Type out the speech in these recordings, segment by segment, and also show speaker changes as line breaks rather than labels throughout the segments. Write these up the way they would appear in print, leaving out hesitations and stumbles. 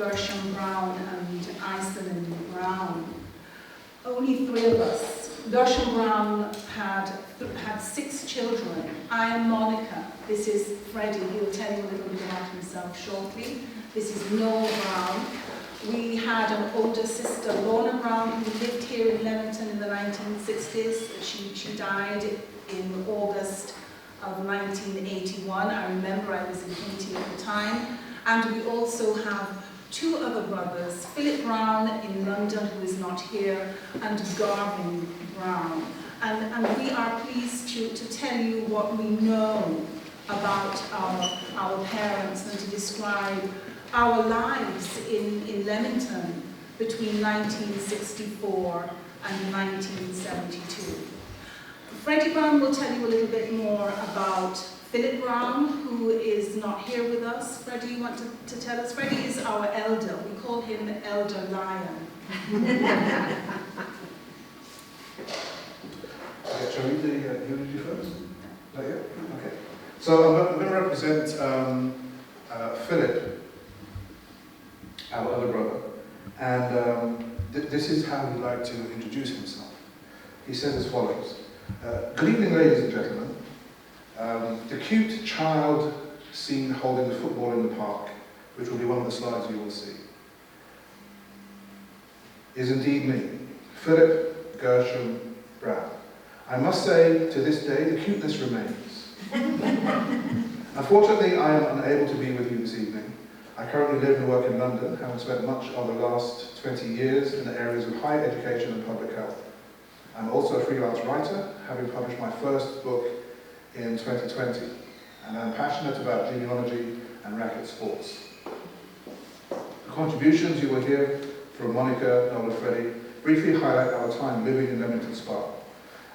Gersham Brown and Iceland Brown. Only 3 of us. Gersham Brown had 6 children. I am Monica. This is Freddie. He'll tell you a little bit about himself shortly. This is Noel Brown. We had an older sister, Lorna Brown, who lived here in Leamington in the 1960s. She died in August of 1981. I remember I was in Haiti at the time. And we also have 2 other brothers, Philip Brown in London, who is not here, and Garvin Brown. And we are pleased to tell you what we know about our parents and to describe our lives in Leamington between 1964 and 1972. Freddie Brown will tell you a little bit more about Philip Brown, who is not here with us. Freddie, you want to tell us? Freddie is our elder. We call him Elder Lion.
Shall we do the eulogy first? Not yet? Okay. So I'm going to represent Philip, our other brother, and this is how he'd like to introduce himself. He says as follows. Good evening, ladies and gentlemen. The cute child seen holding the football in the park, which will be one of the slides you will see, is indeed me, Philip Gersham Brown. I must say, to this day, the cuteness remains. Unfortunately, I am unable to be with you this evening. I currently live and work in London, having spent much of the last 20 years in the areas of higher education and public health. I'm also a freelance writer, having published my first book in 2020, and I'm passionate about genealogy and racket sports. The contributions you will hear from Monica, Noel and Freddie briefly highlight our time living in Leamington Spa.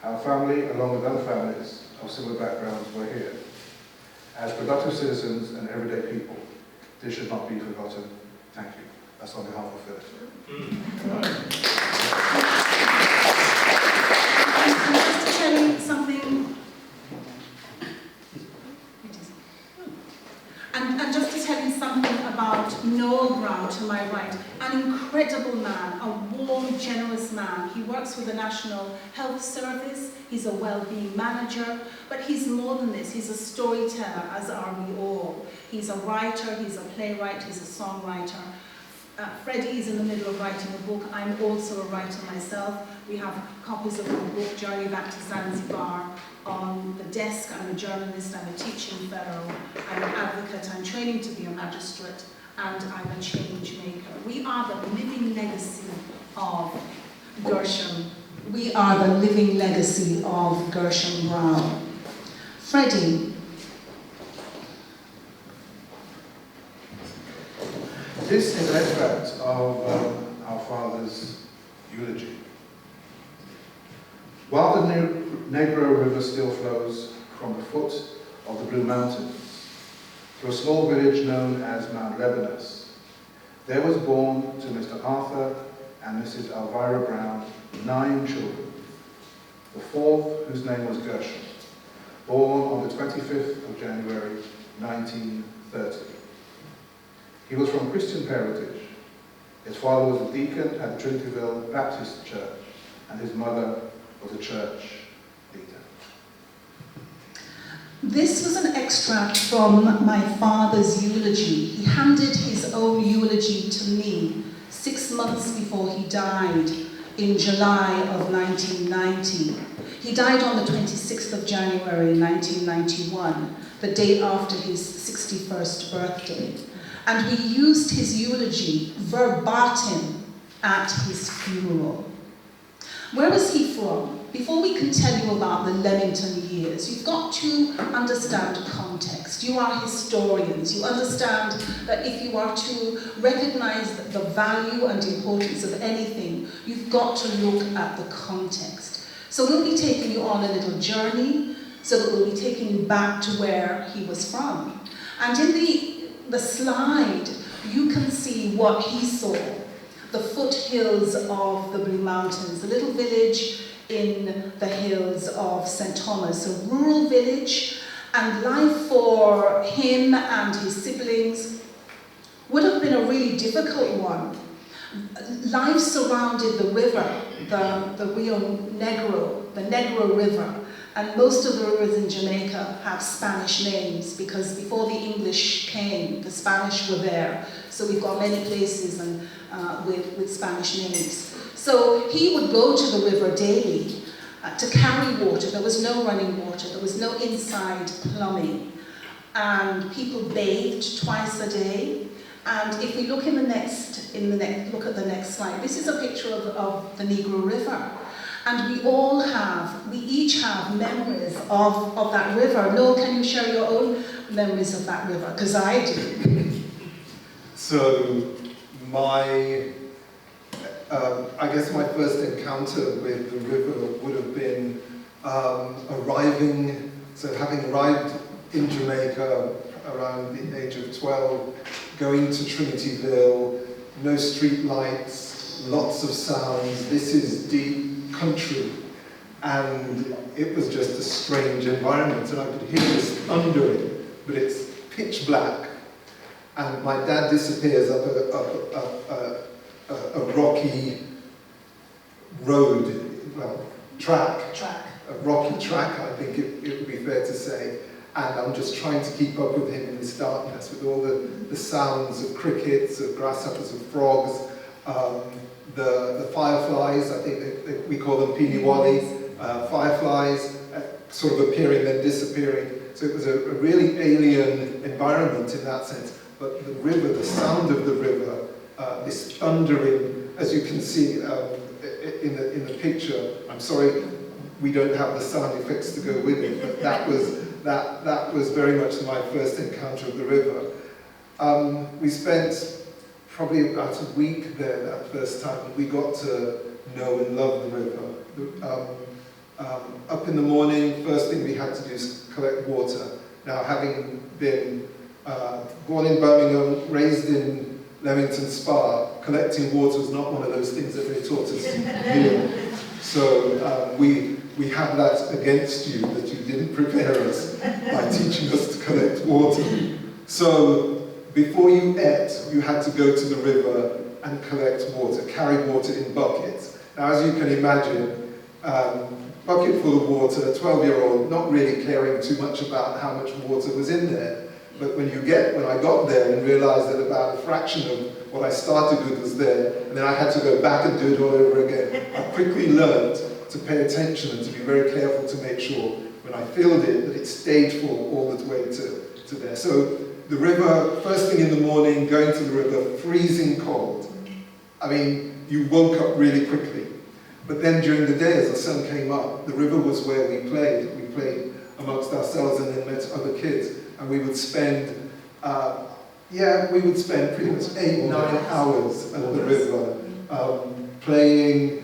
Our family, along with other families of similar backgrounds, were here. As productive citizens and everyday people, this should not be forgotten. Thank you. That's on behalf of Philip.
Just to tell you something, and just to tell you something about Noel Brown to my right, an incredible man, a warm, generous man. He works with the National Health Service, he's a well-being manager, but he's more than this, he's a storyteller, as are we all. He's a writer, he's a playwright, he's a songwriter. Freddie is in the middle of writing a book. I'm also a writer myself. We have copies of my book, Journey Back to Zanzibar, on the desk. I'm a journalist, I'm a teaching fellow, I'm an advocate, I'm training to be a magistrate, and I'm a change maker. We are the living legacy of Gersham. We are the living legacy of Gersham Brown. Freddie.
This is an extract of our father's eulogy. While the Negro River still flows from the foot of the Blue Mountains to a small village known as Mount Lebanon, there was born to Mr. Arthur and Mrs. Elvira Brown 9 children, the 4th, whose name was Gersham, born on the 25th of January 1930. He was from Christian parentage. His father was a deacon at Trinity-ville Baptist Church, and his mother was a church leader.
This was an extract from my father's eulogy. He handed his own eulogy to me 6 months before he died in July of 1990. He died on the 26th of January 1991, the day after his 61st birthday. And we used his eulogy verbatim at his funeral. Where was he from? Before we can tell you about the Leamington years, you've got to understand context. You are historians. You understand that if you are to recognize the value and importance of anything, you've got to look at the context. So we'll be taking you on a little journey, so that we'll be taking you back to where he was from. And in the slide, you can see what he saw. The foothills of the Blue Mountains, a little village in the hills of St. Thomas, a rural village, and life for him and his siblings would have been a really difficult one. Life surrounded the river, the Rio Negro, the Negro River, and most of the rivers in Jamaica have Spanish names because before the English came, the Spanish were there. So we've got many places with Spanish names. So he would go to the river daily to carry water. There was no running water, there was no inside plumbing. And people bathed twice a day. And if we look look at the next slide, this is a picture of the Negro River. And we each have memories of that river. Noel, can you share your own memories of that river? Because I do.
So, I guess my first encounter with the river would have been having arrived in Jamaica around the age of 12, going to Trinityville, no street lights, lots of sounds. This is deep country, and it was just a strange environment, and I could hear this thundering, but it's pitch black, and my dad disappears up a rocky road, track, a rocky track, I think it would be fair to say. And I'm just trying to keep up with him in this darkness, with all the sounds of crickets, of grasshoppers, of frogs, the fireflies, I think we call them piniwali, fireflies, sort of appearing then disappearing. So it was a really alien environment in that sense. But the river, the sound of the river, this thundering, as you can see in the picture, I'm sorry we don't have the sound effects to go with it, but that was very much my first encounter of the river. We spent probably about a week there that first time, and we got to know and love the river. Up in the morning, first thing we had to do is collect water. Now, having been born in Birmingham, raised in Leamington Spa, collecting water was not one of those things that they taught us here. So we have that against you, that you didn't prepare us by teaching us to collect water. So before you ate, you had to go to the river and collect water, carry water in buckets. Now, as you can imagine, bucket full of water, a 12-year-old, not really caring too much about how much water was in there. But when I got there and realized that about a fraction of what I started with was there, and then I had to go back and do it all over again, I quickly learned to pay attention and to be very careful to make sure when I filled it that it stayed full all the way to there. So the river, first thing in the morning, going to the river, freezing cold. I mean, you woke up really quickly. But then during the day, as the sun came up, the river was where we played. We played amongst ourselves and then met other kids. And we would spend, pretty much 8-9 hours at the river, playing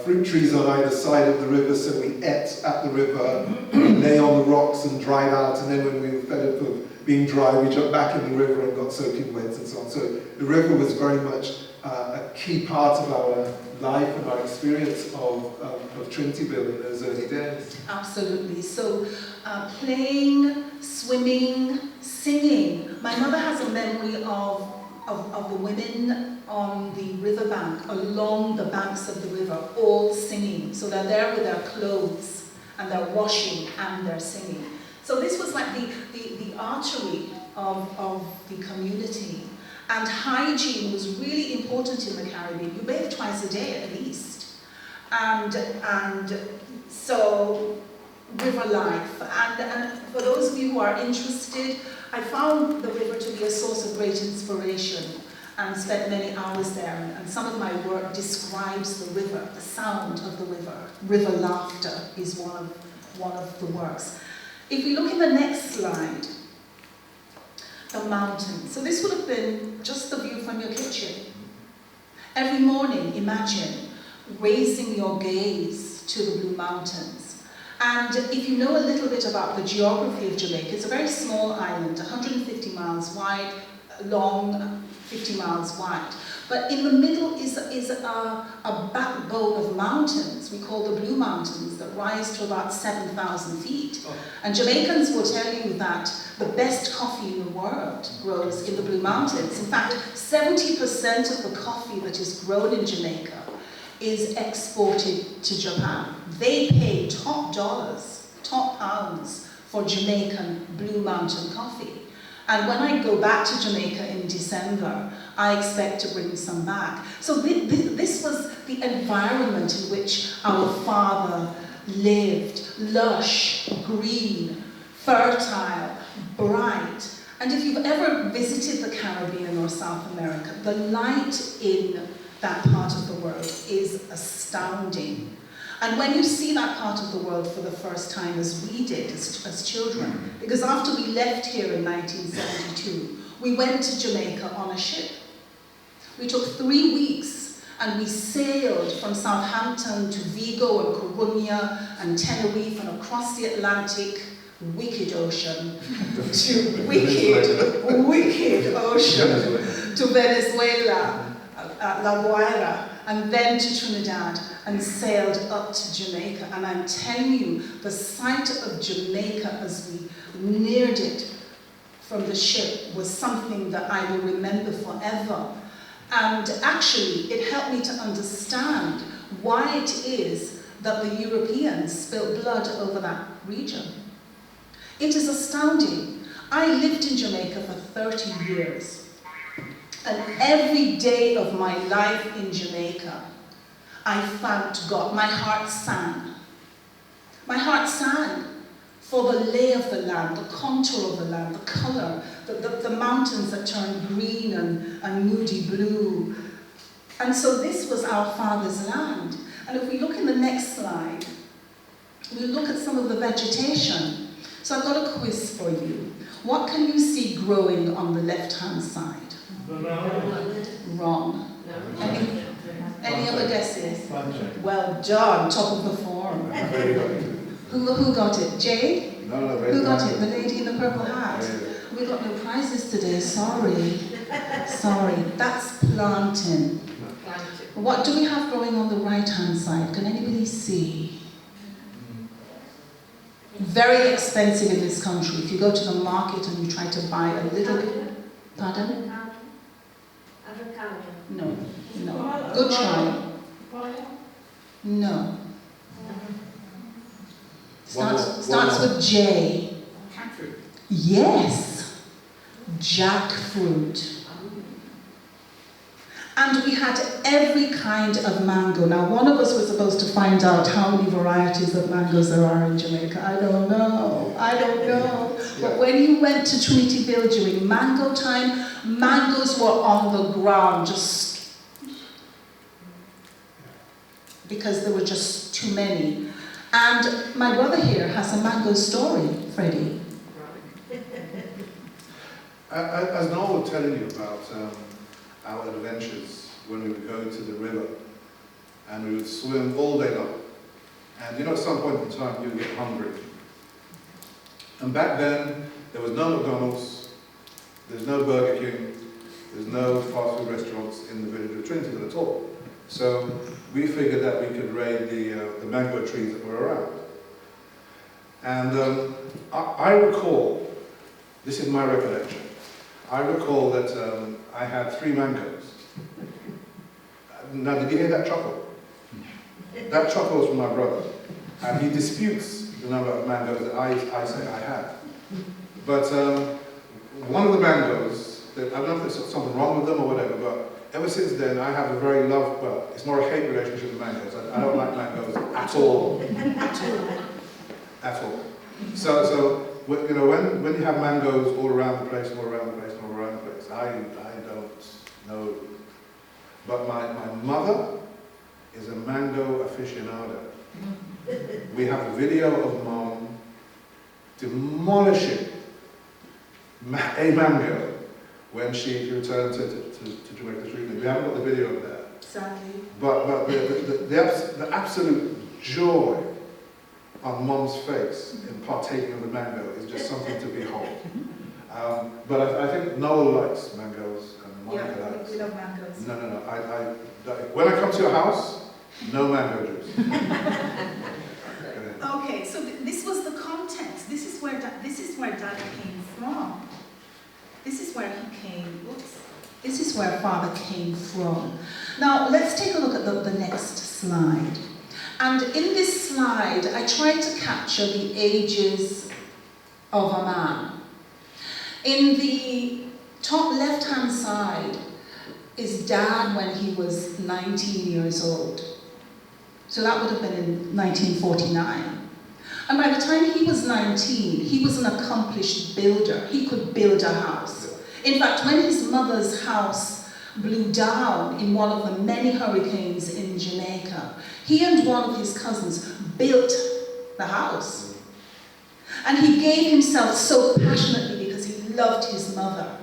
fruit trees on either side of the river, so we ate at the river, lay on the rocks and dried out, and then when we were fed up of being dry, we jumped back in the river and got soaking wet and so on. So the river was very much a key part of our life and our experience of Trinityville in those early days.
Absolutely. So playing, swimming, singing. My mother has a memory of the women on the riverbank, along the banks of the river, all singing. So they're there with their clothes, and they're washing, and they're singing. So this was like the artery of the community. And hygiene was really important in the Caribbean. You bathe twice a day at least. And so, river life. And for those of you who are interested, I found the river to be a source of great inspiration and spent many hours there. And some of my work describes the river, the sound of the river. River laughter is one of the works. If we look in the next slide, the mountains. So this would have been just the view from your kitchen. Every morning, imagine raising your gaze to the Blue Mountains. And if you know a little bit about the geography of Jamaica, it's a very small island, 150 miles wide, long, 50 miles wide. But in the middle is a backbone of mountains, we call the Blue Mountains, that rise to about 7,000 feet.
Oh.
And Jamaicans will tell you that the best coffee in the world grows in the Blue Mountains. In fact, 70% of the coffee that is grown in Jamaica is exported to Japan. They pay top dollars, top pounds for Jamaican Blue Mountain coffee. And when I go back to Jamaica in December, I expect to bring some back. So this was the environment in which our father lived, lush, green, fertile, bright. And if you've ever visited the Caribbean or South America, the light in that part of the world is astounding. And when you see that part of the world for the first time, as we did as children, because after we left here in 1972, we went to Jamaica on a ship. We took 3 weeks and we sailed from Southampton to Vigo and Coruña and Tenerife and across the Atlantic, wicked ocean, to wicked ocean, to Venezuela, La Guaira, and then to Trinidad, and sailed up to Jamaica. And I'm telling you, the sight of Jamaica as we neared it from the ship was something that I will remember forever. And actually, it helped me to understand why it is that the Europeans spilled blood over that region. It is astounding. I lived in Jamaica for 30 years. And every day of my life in Jamaica, I thanked God. My heart sang. My heart sang for the lay of the land, the contour of the land, the color, the mountains that turned green and moody blue. And so this was our father's land. And if we look in the next slide, we look at some of the vegetation. So I've got a quiz for you. What can you see growing on the left-hand side? Wrong. Any other guesses? Well done, top of the form. Who got it? Jade?
No,
Who got it? The lady in the purple hat? We got no prizes today, sorry. Sorry, that's planting. What do we have growing on the right-hand side? Can anybody see? Very expensive in this country. If you go to the market and you try to buy a little bit... Pardon? No, no. Good try. No. Starts with J.
Jackfruit.
Yes. Jackfruit. And we had every kind of mango. Now, one of us was supposed to find out how many varieties of mangoes there are in Jamaica. I don't know. But when you went to Trinityville during mango time, mangoes were on the ground, just because there were just too many. And my brother here has a mango story, Freddie.
As Noel was telling you about our adventures when we would go to the river and we would swim all day long. And at some point in time you would get hungry. And back then there was no McDonald's, there's no Burger King, there's no fast food restaurants in the village of Trinity at all. So we figured that we could raid the mango trees that were around. And I recall, this is my recollection, I recall that I had 3 mangoes. Now, did you hear that chuckle? That chuckle was from my brother. And he disputes the number of mangoes that I say I had. But one of the mangoes, I don't know if there's something wrong with them or whatever, but ever since then I have a very it's more a hate relationship with mangoes. I don't like mangoes at all. At all. So when you have mangoes all around the place, I don't know. But my mother is a mango aficionado. We have a video of Mom demolishing a mango when she returned to Jamaica Street. We haven't got the video of that.
Sadly.
But the absolute joy on Mom's face in partaking of the mango is just something to behold. But I think Noel likes mangoes, and Monica,
Yeah,
that's...
we love mangoes.
No. When I come to your house, no mango juice.
Okay, so this was the context. This is where Dad came from. This is where he came. Oops. This is where Father came from. Now let's take a look at the next slide. And in this slide, I tried to capture the ages of a man. In the top left-hand side is Dad when he was 19 years old. So that would have been in 1949. And by the time he was 19, he was an accomplished builder. He could build a house. In fact, when his mother's house blew down in one of the many hurricanes in Jamaica, he and one of his cousins built the house. And he gave himself so passionately because he loved his mother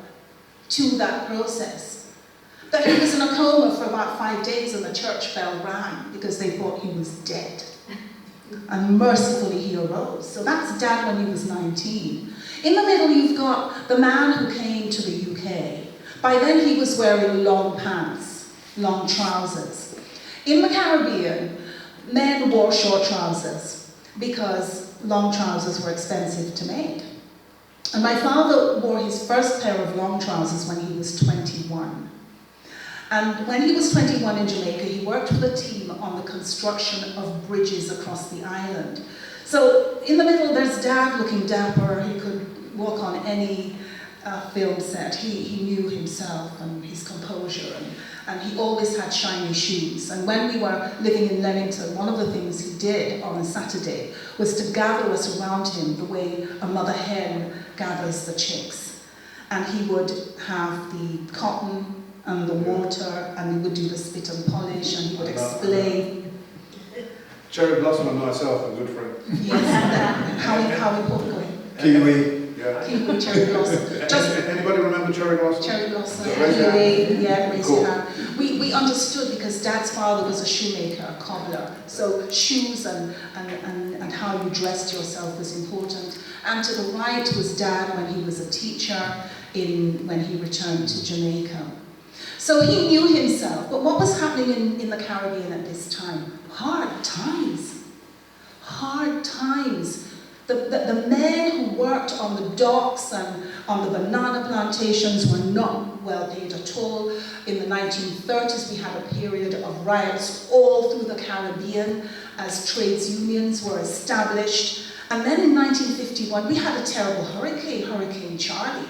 to that process that he was in a coma for about 5 days and the church bell rang because they thought he was dead. And mercifully he arose. So that's Dad when he was 19. In the middle you've got the man who came to the UK. By then he was wearing long pants, long trousers. In the Caribbean, men wore short trousers because long trousers were expensive to make. And my father wore his first pair of long trousers when he was 21. And when he was 21 in Jamaica, he worked with a team on the construction of bridges across the island. So in the middle, there's Dad looking dapper. He could walk on any film set. He knew himself and his composure, and he always had shiny shoes. And when we were living in Leamington, one of the things he did on a Saturday was to gather us around him the way a mother hen gathers the chicks. And he would have the cotton and the water, and he would do the spit and polish, and he would explain.
Cherry Blossom and myself are good friends.
Yes, how we both going.
Kiwi.
Yeah.
Kiwi, Cherry Blossom.
Anybody remember Cherry Blossom?
Cherry Blossom,
Raise your hand.
yeah, raise
Cool.
your hand. We understood because Dad's father was a shoemaker, a cobbler, so shoes and how you dressed yourself was important. And to the right was Dad when he was a teacher when he returned to Jamaica. So he knew himself, but what was happening in the Caribbean at this time? Hard times. Hard times. The men who worked on the docks and on the banana plantations were not well paid at all. In the 1930s, we had a period of riots all through the Caribbean as trades unions were established. And then in 1951, we had a terrible hurricane, Hurricane Charlie,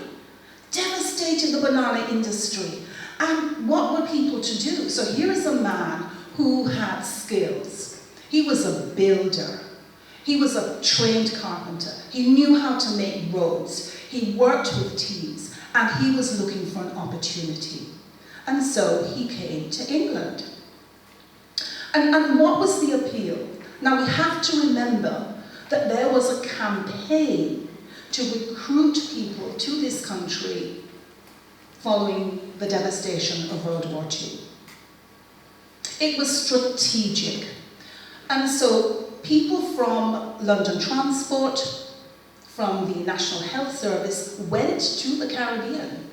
devastated the banana industry. And what were people to do? So here is a man who had skills. He was a builder. He was a trained carpenter. He knew how to make roads. He worked with teams, and he was looking for an opportunity. And so he came to England. And what was the appeal? Now we have to remember that there was a campaign to recruit people to this country following the devastation of World War II. It was strategic. And so people from London Transport, from the National Health Service, went to the Caribbean.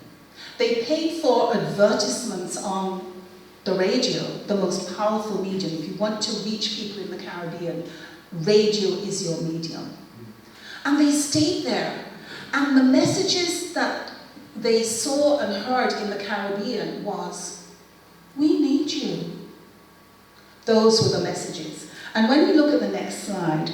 They paid for advertisements on the radio, the most powerful medium. If you want to reach people in the Caribbean, radio is your medium. And they stayed there. And the messages that they saw and heard in the Caribbean was, we need you. Those were the messages. And when we look at the next slide,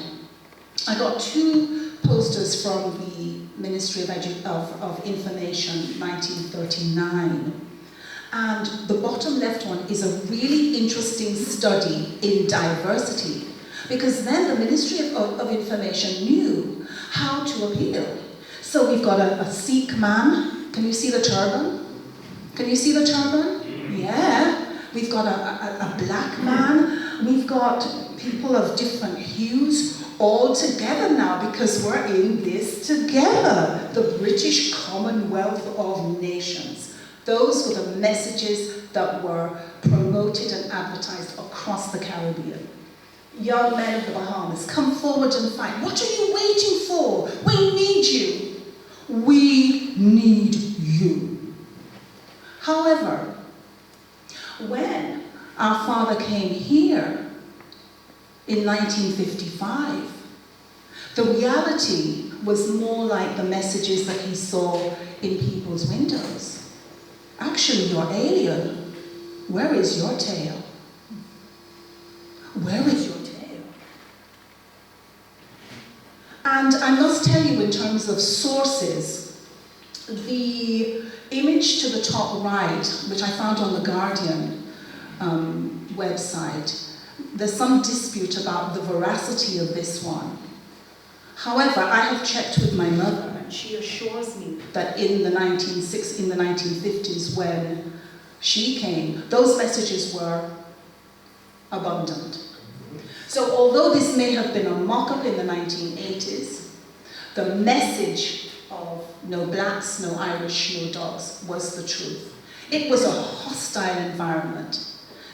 I got two posters from the Ministry of Information, 1939. And the bottom left one is a really interesting study in diversity, because then the Ministry of Information knew how to appeal. So we've got a Sikh man. Can you see the turban? Can you see the turban? Yeah. We've got a black man. We've got people of different hues all together now because we're in this together. The British Commonwealth of Nations. Those were the messages that were promoted and advertised across the Caribbean. Young men of the Bahamas, come forward and fight. What are you waiting for? We need you. We need you. However, when our father came here in 1955, the reality was more like the messages that he saw in people's windows. Actually, you're alien. Where is your tail? Where is your tail? And I must tell you, in terms of sources, the image to the top right, which I found on the Guardian website, there's some dispute about the veracity of this one. However, I have checked with my mother, and she assures me that in the 1950s, when she came, those messages were abundant. So although this may have been a mock-up in the 1980s, the message of no blacks, no Irish, no dogs was the truth. It was a hostile environment.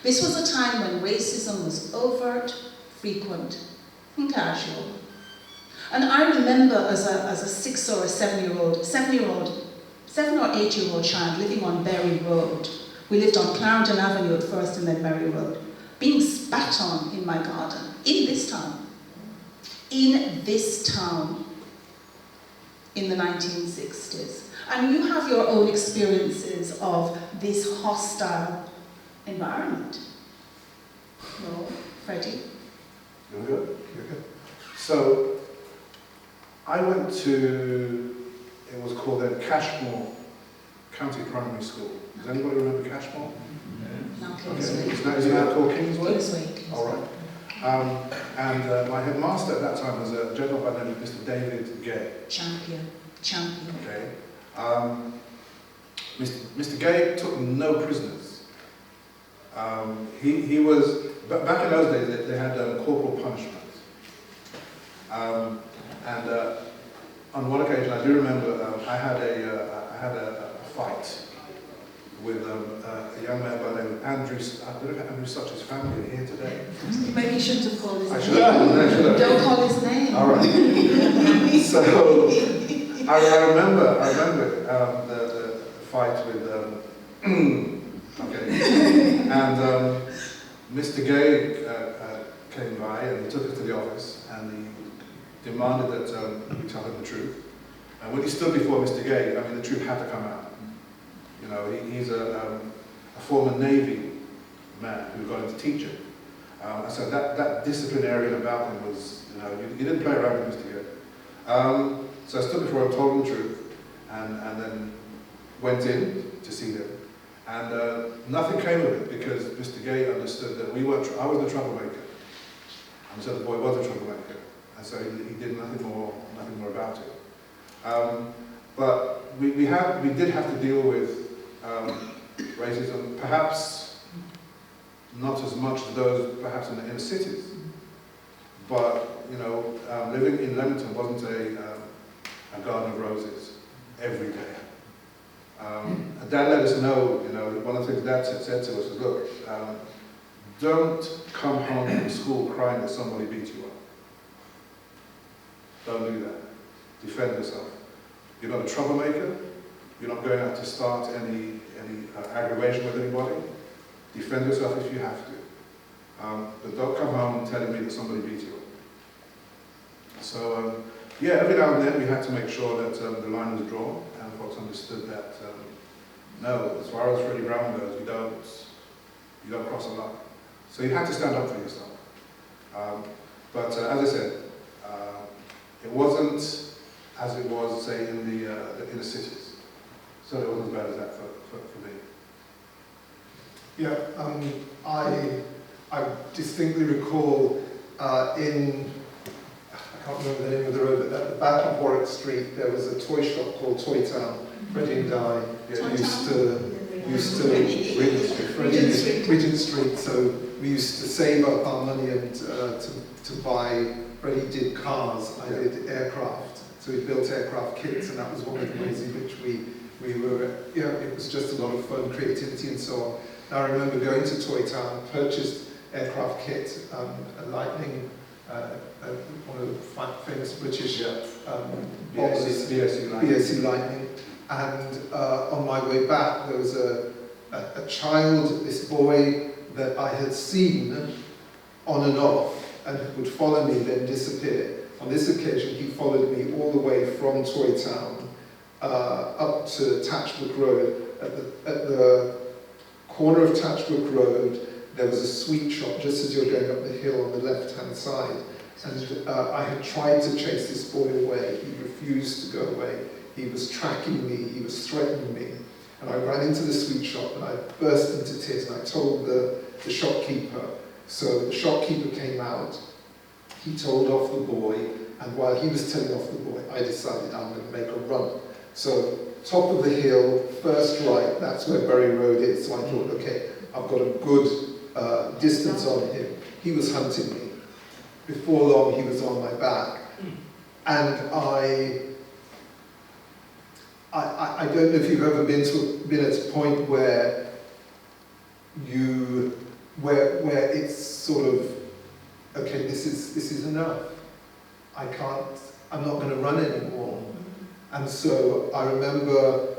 This was a time when racism was overt, frequent, and casual. And I remember as a 6 or a 7 or 8-year-old child living on Berry Road. We lived on Clarendon Avenue at first and then Berry Road, being spat on in my garden, in this town. In this town, in the 1960s. And you have your own experiences of this hostile environment. No, Freddie?
You're good? You're good. So, I went to, it was called then Cashmore County Primary School. Does anybody remember Cashmore?
Now
Okay.
Kingsway.
Is it now called Kingsway?
Kingsway.
All right. And my headmaster at that time was a gentleman by the name of Mr. David Gay.
Champion.
Okay. Mr. Gay took no prisoners. He was, back in those days they had corporal punishment. And on one occasion, I do remember I had a fight with a young man by the name of Andrew. I don't know if Andrew Such's family are here today.
Maybe you shouldn't have called his
I
name.
should have.
Don't call his name.
All right. So I remember the fight with. Okay. And Mr. Gay came by and he took us to the office and he demanded that we tell him the truth. And when he stood before Mr. Gay, I mean, the truth had to come out. You know, he's a former Navy man who got into teaching. So that disciplinarian about him was, you know, you didn't play around with Mr. Gay. So I stood before him, told him the truth, and then went in to see them. And nothing came of it because Mr. Gay understood that I was the troublemaker. And so the boy was a troublemaker. And so he did nothing more about it. But we did have to deal with racism, perhaps not as much as those perhaps in the inner cities. But, you know, living in Leamington wasn't a garden of roses every day. Dad let us know, you know, one of the things Dad said to us was, look, don't come home from school crying that somebody beat you up. Don't do that. Defend yourself. You're not a troublemaker. You're not going out to start any aggravation with anybody. Defend yourself if you have to. But don't come home telling me that somebody beat you up. So, yeah, every now and then we had to make sure that the line was drawn and folks understood that, no, as far as Freddie Brown goes, you don't cross a line. So you had to stand up for yourself. But as I said, it wasn't as it was, say, in the inner cities. So it wasn't as bad as that for me.
Yeah, I distinctly recall I can't remember the name of the road, but at the back of Warwick Street there was a toy shop called Toy Town. Freddie and I used to Regent Street. So we used to save up our money and to buy. Freddie did cars, I did aircraft. So we built aircraft kits, and that was one of the ways in which we were, it was just a lot of fun, creativity and so on. And I remember going to Toy Town, purchased aircraft kit, a Lightning, one of the famous British
BAC Lightning.
BAC Lightning. And on my way back, there was a a child, this boy that I had seen on and off and would follow me, then disappear. On this occasion, he followed me all the way from Toy Town up to Tatchbrook Road. At the corner of Tatchbrook Road, there was a sweet shop just as you're going up the hill on the left-hand side. And I had tried to chase this boy away. He refused to go away. He was tracking me. He was threatening me. And I ran into the sweet shop and I burst into tears and I told the shopkeeper. So the shopkeeper came out. He told off the boy. And while he was telling off the boy, I decided I'm going to make a run. So top of the hill, first right, that's where Bury Road is. So I thought, okay, I've got a good distance on him. He was hunting me. Before long, he was on my back. And I don't know if you've ever been at a point where where it's sort of, okay, this is enough. I'm not going to run anymore. And so I remember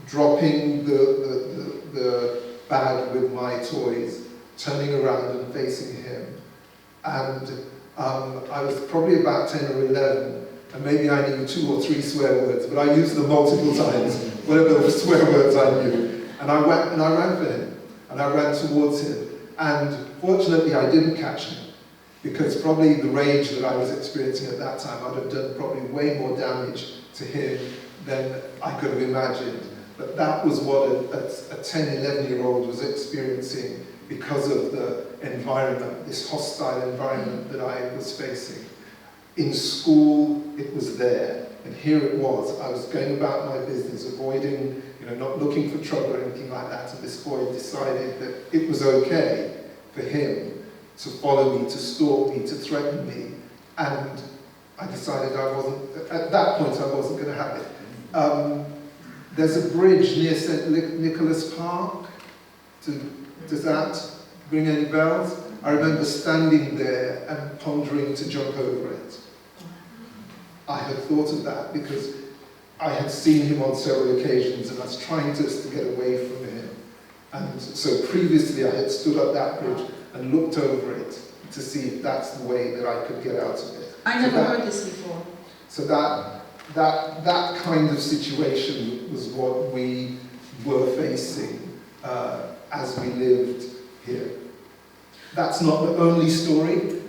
dropping the bag with my toys, turning around and facing him. And I was probably about 10 or 11, and maybe I knew 2 or 3 swear words, but I used them multiple times, whatever swear words I knew. And I went and I ran for him, and I ran towards him. And fortunately, I didn't catch him, because probably the rage that I was experiencing at that time, I'd have done probably way more damage to him than I could have imagined. But that was what a 10, 11-year-old was experiencing because of the environment, this hostile environment that I was facing. In school, it was there, and here it was. I was going about my business, avoiding, not looking for trouble or anything like that, and this boy decided that it was okay for him to follow me, to stalk me, to threaten me, and I decided at that point I wasn't going to have it. There's a bridge near St. Nicholas Park. Does that ring any bells? I remember standing there and pondering to jump over it. I had thought of that because I had seen him on several occasions and I was trying just to get away from him. And so previously I had stood up that bridge and looked over it to see if that's the way that I could get out of it.
I never heard this before.
So that kind of situation was what we were facing as we lived here. That's not the only story.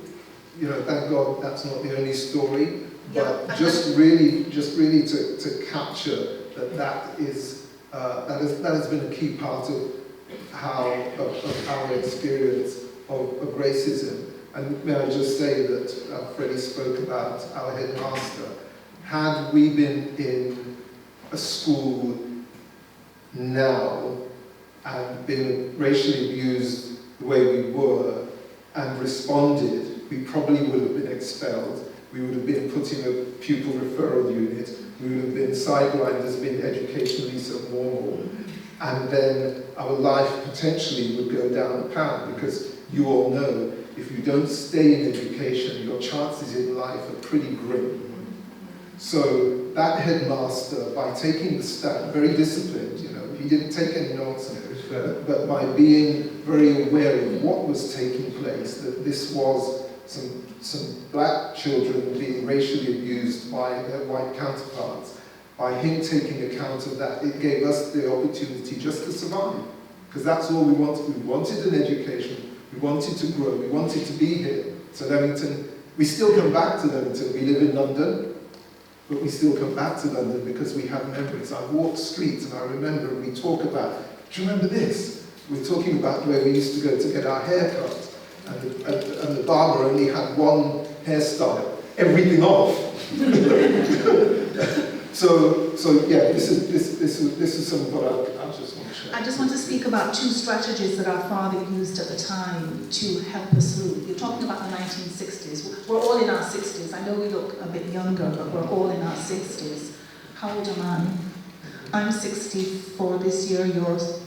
Thank God that's not the only story. But
Yeah.
just really to capture that has been a key part of our experience of racism. And may I just say that Freddie spoke about our headmaster. Had we been in a school now and been racially abused the way we were and responded, we probably would have been expelled. We would have been put in a pupil referral unit. We would have been sidelined as being educationally subnormal. And then our life potentially would go down the path, because you all know if you don't stay in education, your chances in life are pretty grim. So that headmaster, by taking the stand, very disciplined, he didn't take any nonsense, but by being very aware of what was taking place, that this was some black children being racially abused by their white counterparts, by him taking account of that, it gave us the opportunity just to survive. Because that's all we wanted. We wanted an education, we wanted to grow, we wanted to be here. So Leamington, we still come back to Leamington. We live in London, but we still come back to London because we have memories. I walk streets and I remember, we talk about, do you remember this? We're talking about where we used to go to get our hair cut. And the barber only had one hairstyle, everything off. so yeah, this is some of what I just want to share.
I just want to speak about 2 strategies that our father used at the time to help us through. You're talking about the 1960s. We're all in our 60s. I know we look a bit younger, but we're all in our 60s. How old am I? I'm 64 this year. Yours?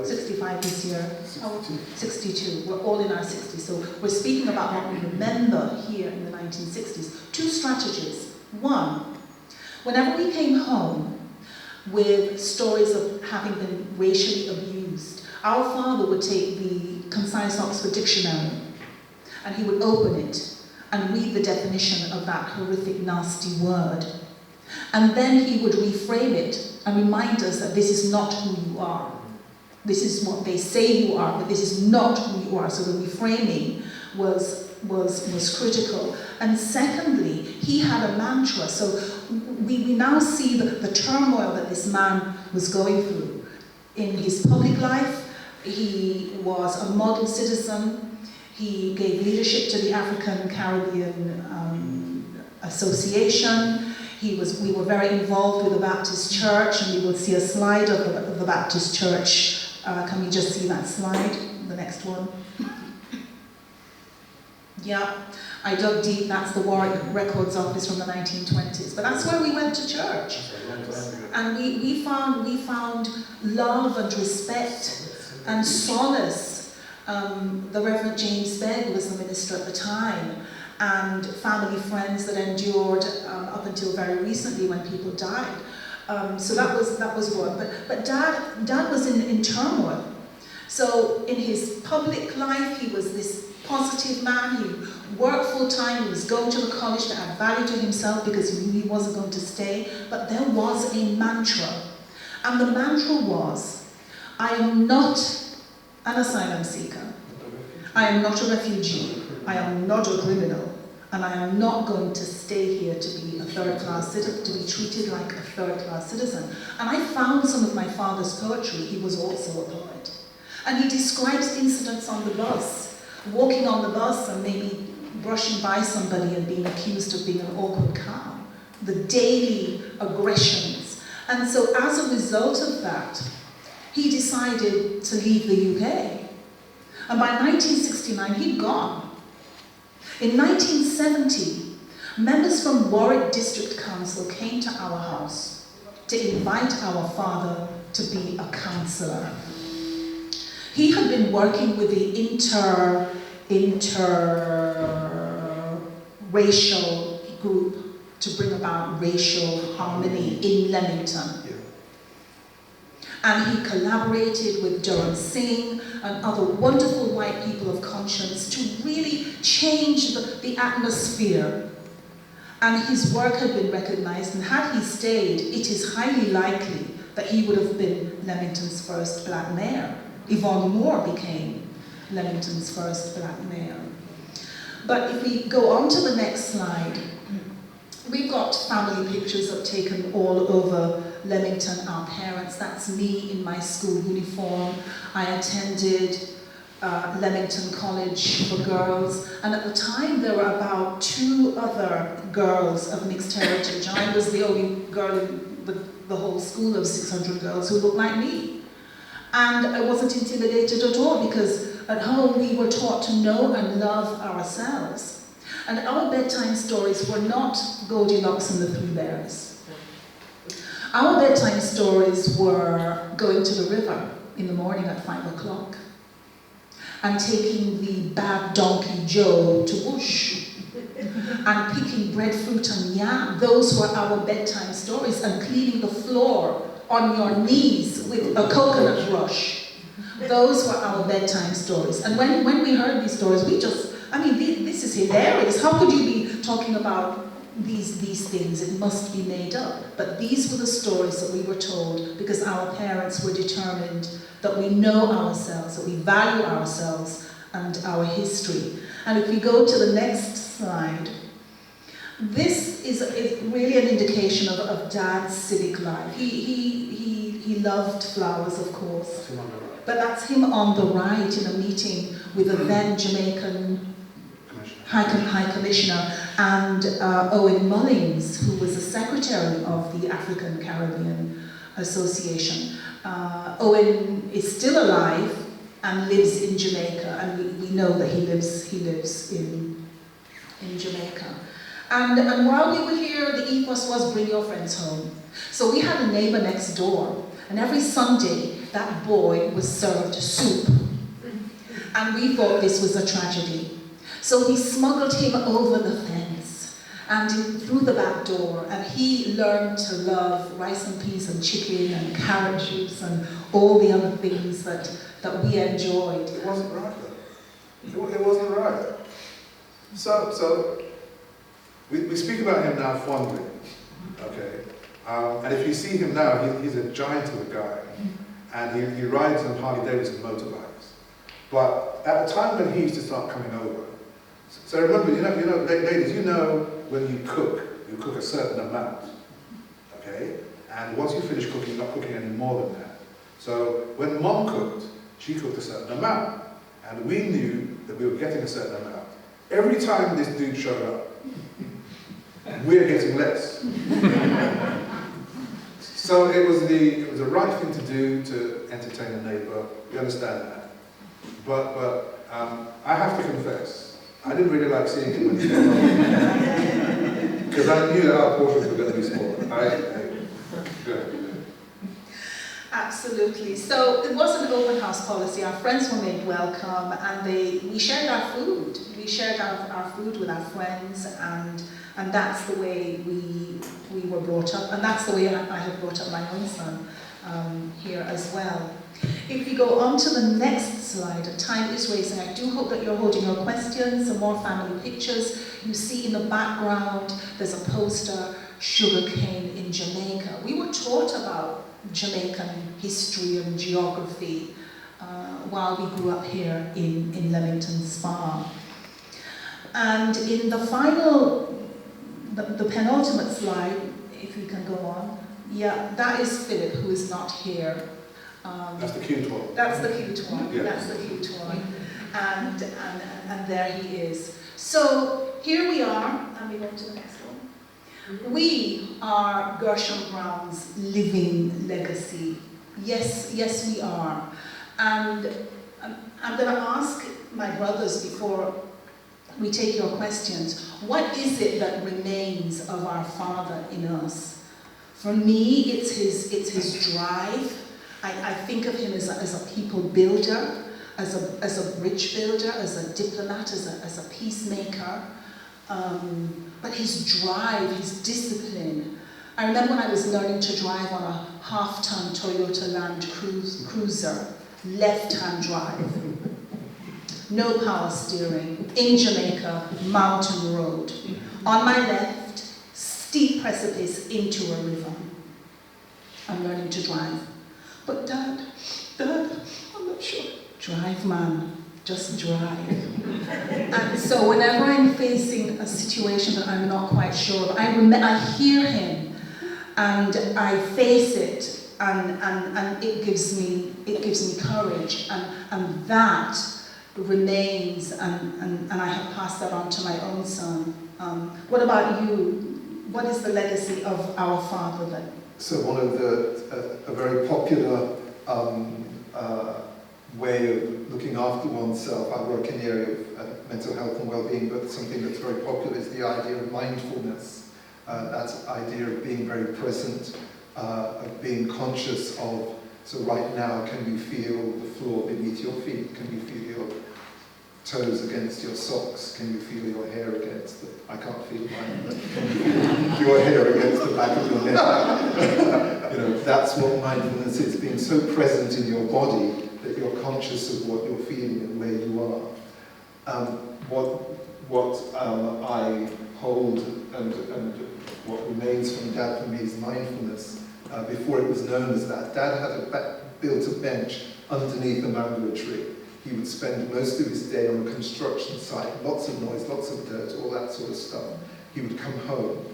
65 this year. 62. We're all in our 60s. So we're speaking about what we remember here in the 1960s. 2 strategies. 1, whenever we came home, with stories of having been racially abused. Our father would take the Concise Oxford Dictionary and he would open it and read the definition of that horrific, nasty word. And then he would reframe it and remind us that this is not who you are. This is what they say you are, but this is not who you are. So the reframing was critical. And secondly, he had a mantra. So we now see the turmoil that this man was going through. In his public life, he was a model citizen. He gave leadership to the African Caribbean Association. We were very involved with the Baptist Church, and we will see a slide of the Baptist Church. Can we just see that slide? The next one. Yeah, I dug deep. That's the Warwick Records Office from the 1920s. But that's where we went to church. And we found love and respect and solace. The Reverend James Begg was the minister at the time, and family friends that endured up until very recently when people died. So that was one. But Dad was in turmoil. So in his public life, he was this positive man. He worked full time. He was going to the college to add value to himself because he knew he wasn't going to stay. But there was a mantra. And the mantra was, I am not an asylum seeker. I am not a refugee. I am not a criminal. And I am not going to stay here to be a third-class citizen, to be treated like a third-class citizen. And I found some of my father's poetry. He was also a poet. And he describes incidents on the bus, walking on the bus and maybe brushing by somebody and being accused of being an awkward cow, the daily aggressions. And so as a result of that, he decided to leave the UK. And by 1969, he'd gone. In 1970, members from Warwick District Council came to our house to invite our father to be a councillor. He had been working with the interracial group to bring about racial harmony in Leamington. And he collaborated with Durham Singh and other wonderful white people of conscience to really change the atmosphere. And his work had been recognized, and had he stayed, it is highly likely that he would have been Leamington's first black mayor. Yvonne Moore became Leamington's first black mayor. But if we go on to the next slide, we've got family pictures of taken all over Leamington, our parents. That's me in my school uniform. I attended Leamington College for girls, and at the time there were about 2 other girls of mixed heritage. I was the only girl in the whole school of 600 girls who looked like me. And I wasn't intimidated at all, because at home we were taught to know and love ourselves. And our bedtime stories were not Goldilocks and the 3 Bears. Our bedtime stories were going to the river in the morning at 5 o'clock and taking the bad donkey Joe to bush and picking breadfruit and yam. Those were our bedtime stories, and cleaning the floor on your knees with a coconut brush. Those were our bedtime stories. And when we heard these stories, this is hilarious. How could you be talking about these things? It must be made up. But these were the stories that we were told because our parents were determined that we know ourselves, that we value ourselves and our history. And if we go to the next slide, this is really an indication of Dad's civic life. He loved flowers, of course. But that's him on the right in a meeting with the then Jamaican High Commissioner and Owen Mullings, who was the secretary of the African Caribbean Association. Owen is still alive and lives in Jamaica, and we know that he lives in Jamaica. And while we were here, the ethos was bring your friends home. So we had a neighbor next door, and every Sunday that boy was served soup. And we thought this was a tragedy. So we smuggled him over the fence and through the back door, and he learned to love rice and peas and chicken and carrot juice and all the other things that we enjoyed.
It wasn't right though. It wasn't right. So we speak about him now fondly, okay? And if you see him now, he's a giant of a guy, and he rides on Harley Davidson motorbikes. But at the time when he used to start coming over, so remember, you know, ladies, you know when you cook a certain amount, okay? And once you finish cooking, you're not cooking any more than that. So when Mom cooked, she cooked a certain amount, and we knew that we were getting a certain amount. Every time this dude showed up, we're getting less. So it was the right thing to do to entertain a neighbour. We understand that. But I have to confess, I didn't really like seeing him when he came home. Because I knew that our portions were going to be smaller. Good.
Absolutely. So it was an open house policy. Our friends were made welcome, and we shared our food. We shared our food with our friends, and that's the way we were brought up, and that's the way I have brought up my own son here as well. If we go on to the next slide, time is racing. I do hope that you're holding your questions, some more family pictures. You see in the background, there's a poster, sugarcane in Jamaica. We were taught about Jamaican history and geography while we grew up here in Leamington Spa. And in the final, the penultimate slide, if we can go on, yeah, that is Philip, who is not here.
That's the cute one.
That's the cute one. Yeah. That's the cute one. And there he is. So here we are, and we go to the next one. We are Gersham Brown's living legacy. Yes, we are. And I'm going to ask my brothers before we take your questions, what is it that remains of our father in us? For me, it's his drive. I think of him as a people builder, as a bridge builder, as a diplomat, as a peacemaker. But his drive, his discipline. I remember when I was learning to drive on a half-ton Toyota Land Cruiser, left-hand drive, no power steering, in Jamaica, mountain road. On my left, steep precipice into a river. I'm learning to drive. But Dad, I'm not sure. Drive, man. Just drive. And so whenever I'm facing a situation that I'm not quite sure of, I hear him and I face it, and it gives me courage, and that remains, and I have passed that on to my own son. What about you? What is the legacy of our father then?
So one of a very popular way of looking after oneself, I work in the area of mental health and well-being, but something that's very popular is the idea of mindfulness. That idea of being very present, of being conscious of, so right now, can you feel the floor beneath your feet? Can you feel your toes against your socks? Can you feel your hair against I can't feel mine, but can you feel your hair against the back of your head? You know, that's what mindfulness is, being so present in your body that you're conscious of what you're feeling and where you are. What I hold and what remains from Dad for me is mindfulness. Before it was known as that, Dad had built a bench underneath a mango tree. He would spend most of his day on a construction site, lots of noise, lots of dirt, all that sort of stuff. He would come home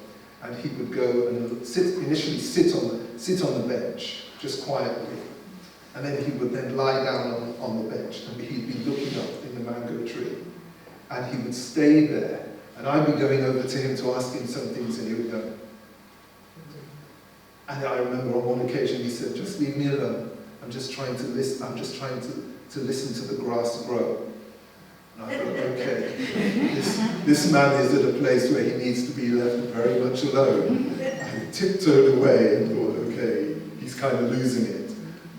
and he would go and initially sit on the bench, just quietly. And then he would then lie down on the bench and he'd be looking up in the mango tree. And he would stay there. And I'd be going over to him to ask him some things and he would go. And I remember on one occasion he said, just leave me alone. I'm just trying to listen. I'm just trying to listen to the grass grow. And I thought, okay, this man is at a place where he needs to be left very much alone. I tiptoed away and thought, okay, he's kind of losing it.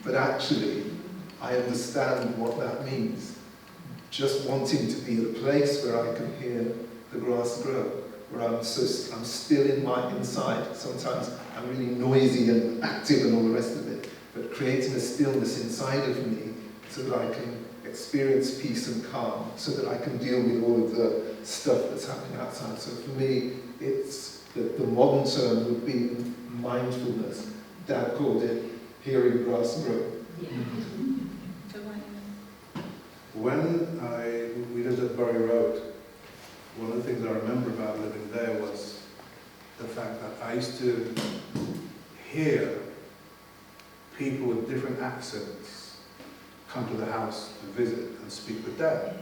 But actually, I understand what that means. Just wanting to be at a place where I can hear the grass grow. where I'm still in my inside. Sometimes I'm really noisy and active and all the rest of it, but creating a stillness inside of me so that I can experience peace and calm, so that I can deal with all of the stuff that's happening outside. So for me, it's the modern term would be mindfulness. Dad called it hearing grass grow.
Yeah.
When we lived at Bury Road, one of the things I remember about living there was the fact that I used to hear people with different accents come to the house to visit and speak with Dad.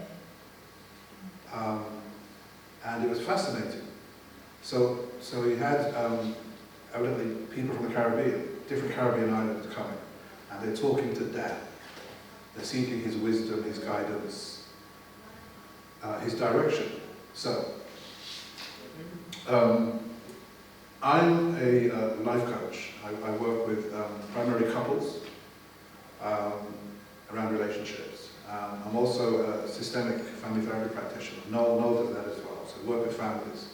And it was fascinating. So you had evidently people from the Caribbean, different Caribbean islands coming, and they're talking to Dad. They're seeking his wisdom, his guidance, his direction. So, I'm a life coach. I work with primarily couples around relationships. I'm also a systemic family therapy practitioner. Noel does that as well, so I work with families.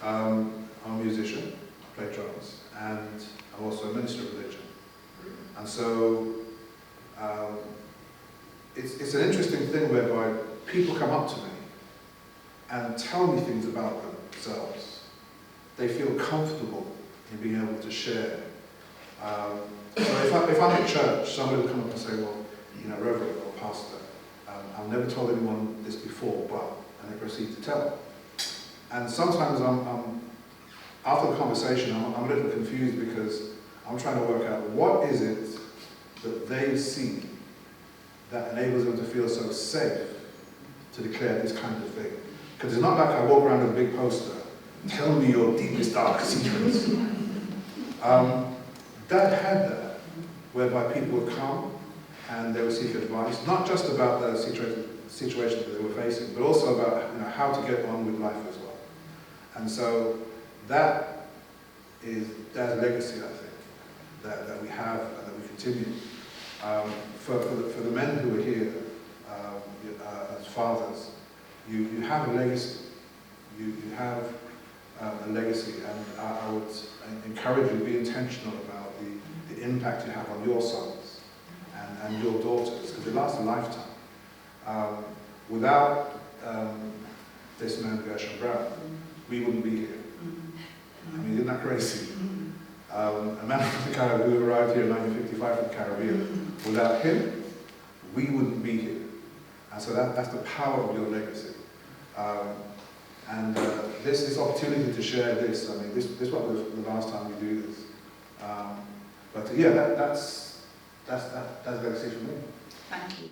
I'm a musician, I play drums, and I'm also a minister of religion. And so, it's an interesting thing whereby people come up to me and tell me things about themselves. They feel comfortable in being able to share. So if I'm at church, somebody will come up and say, well, you know, Reverend or Pastor, I've never told anyone this before, but, and they proceed to tell. And sometimes after the conversation, I'm a little confused because I'm trying to work out what is it that they see that enables them to feel so safe to declare this kind of thing. Because it's not like I walk around with a big poster, tell me your deepest, darkest secrets. Dad had that, whereby people would come and they would seek advice, not just about the situations that they were facing, but also about, you know, how to get on with life as well. And so that is Dad's legacy, I think, that we have and that we continue. For the men who are here as fathers, you have a legacy. You have a legacy, and I would encourage you to be intentional about the impact you have on your sons and your daughters, because it lasts a lifetime. Without this man, Gersham Brown, we wouldn't be here. I mean, isn't that crazy? A man from the Caribbean who arrived here in 1955 from the Caribbean, without him, we wouldn't be here. And so that's the power of your legacy. This opportunity to share this, I mean, this was the last time we do this. But yeah, that's legacy for me.
Thank you.